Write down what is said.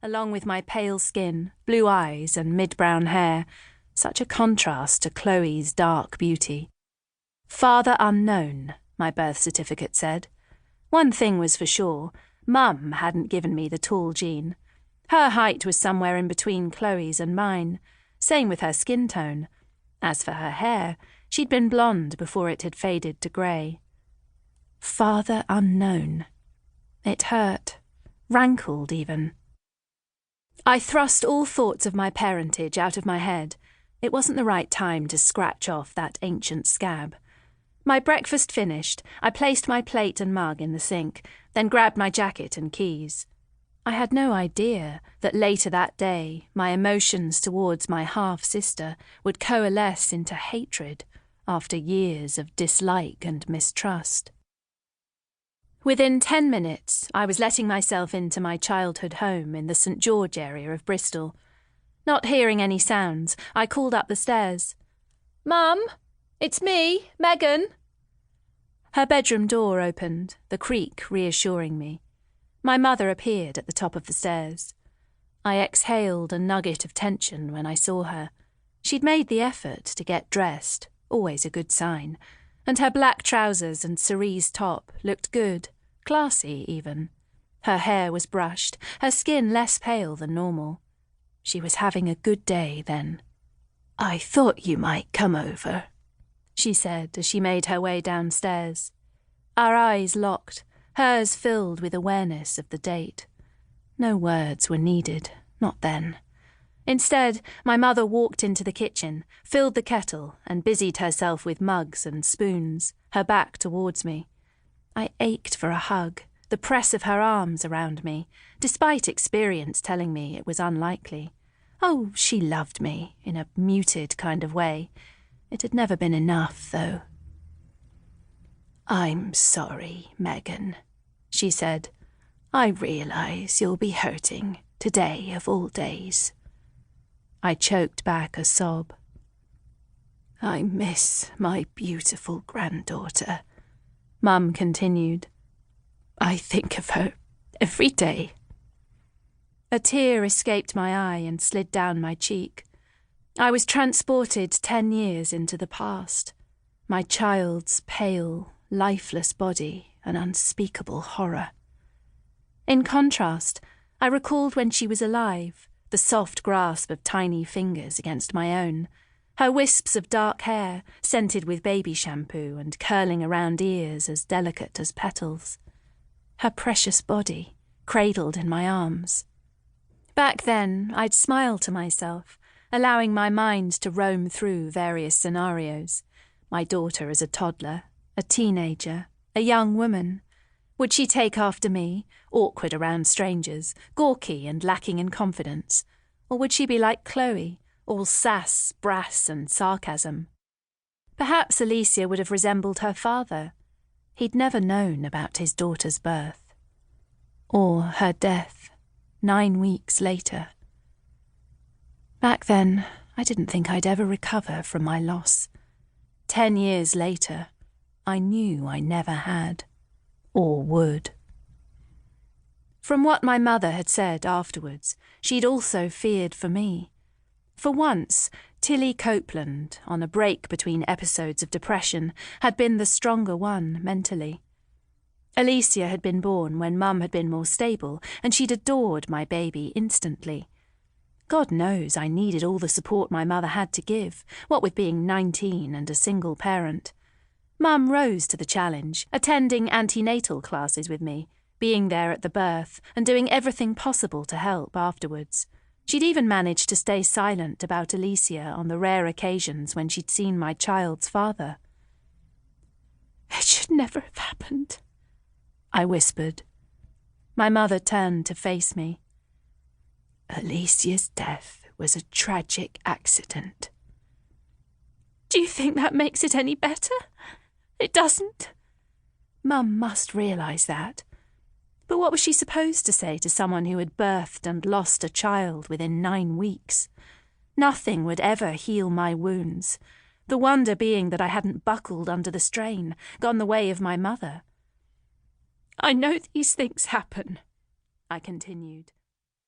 along with my pale skin, blue eyes and mid-brown hair, such a contrast to Chloe's dark beauty. Father unknown, my birth certificate said. One thing was for sure, Mum hadn't given me the tall gene. Her height was somewhere in between Chloe's and mine, same with her skin tone. As for her hair, she'd been blonde before it had faded to grey. Father unknown. It hurt, rankled even. I thrust all thoughts of my parentage out of my head. It wasn't the right time to scratch off that ancient scab. My breakfast finished, I placed my plate and mug in the sink, then grabbed my jacket and keys. I had no idea that later that day my emotions towards my half-sister would coalesce into hatred after years of dislike and mistrust. Within 10 minutes, I was letting myself into my childhood home in the St. George area of Bristol. Not hearing any sounds, I called up the stairs. "Mum, it's me, Megan." Her bedroom door opened, the creak reassuring me. My mother appeared at the top of the stairs. I exhaled a nugget of tension when I saw her. She'd made the effort to get dressed, always a good sign, and her black trousers and cerise top looked good, classy even. Her hair was brushed, her skin less pale than normal. She was having a good day then. "I thought you might come over," she said as she made her way downstairs. Our eyes locked, hers filled with awareness of the date. No words were needed, not then. Instead, my mother walked into the kitchen, filled the kettle, and busied herself with mugs and spoons, her back towards me. I ached for a hug, the press of her arms around me, despite experience telling me it was unlikely. Oh, she loved me, in a muted kind of way. It had never been enough, though. "I'm sorry, Megan," she said. "I realise you'll be hurting, today of all days." I choked back a sob. "I miss my beautiful granddaughter," Mum continued. "I think of her every day." A tear escaped my eye and slid down my cheek. I was transported 10 years into the past. My child's pale, lifeless body, an unspeakable horror. In contrast, I recalled when she was alive, the soft grasp of tiny fingers against my own, her wisps of dark hair, scented with baby shampoo and curling around ears as delicate as petals. Her precious body, cradled in my arms. Back then, I'd smile to myself, allowing my mind to roam through various scenarios. My daughter as a toddler, a teenager, a young woman. Would she take after me, awkward around strangers, gawky and lacking in confidence? Or would she be like Chloe, all sass, brass and sarcasm? Perhaps Alicia would have resembled her father. He'd never known about his daughter's birth. Or her death, 9 weeks later. Back then, I didn't think I'd ever recover from my loss. 10 years later, I knew I never had. Or would. From what my mother had said afterwards, she'd also feared for me. For once, Tilly Copeland, on a break between episodes of depression, had been the stronger one mentally. Alicia had been born when Mum had been more stable, and she'd adored my baby instantly. God knows I needed all the support my mother had to give, what with being 19 and a single parent. Mum rose to the challenge, attending antenatal classes with me, being there at the birth and doing everything possible to help afterwards. She'd even managed to stay silent about Alicia on the rare occasions when she'd seen my child's father. "It should never have happened," I whispered. My mother turned to face me. "Alicia's death was a tragic accident." "Do you think that makes it any better? It doesn't." Mum must realise that. But what was she supposed to say to someone who had birthed and lost a child within 9 weeks? Nothing would ever heal my wounds, the wonder being that I hadn't buckled under the strain, gone the way of my mother. "I know these things happen," I continued.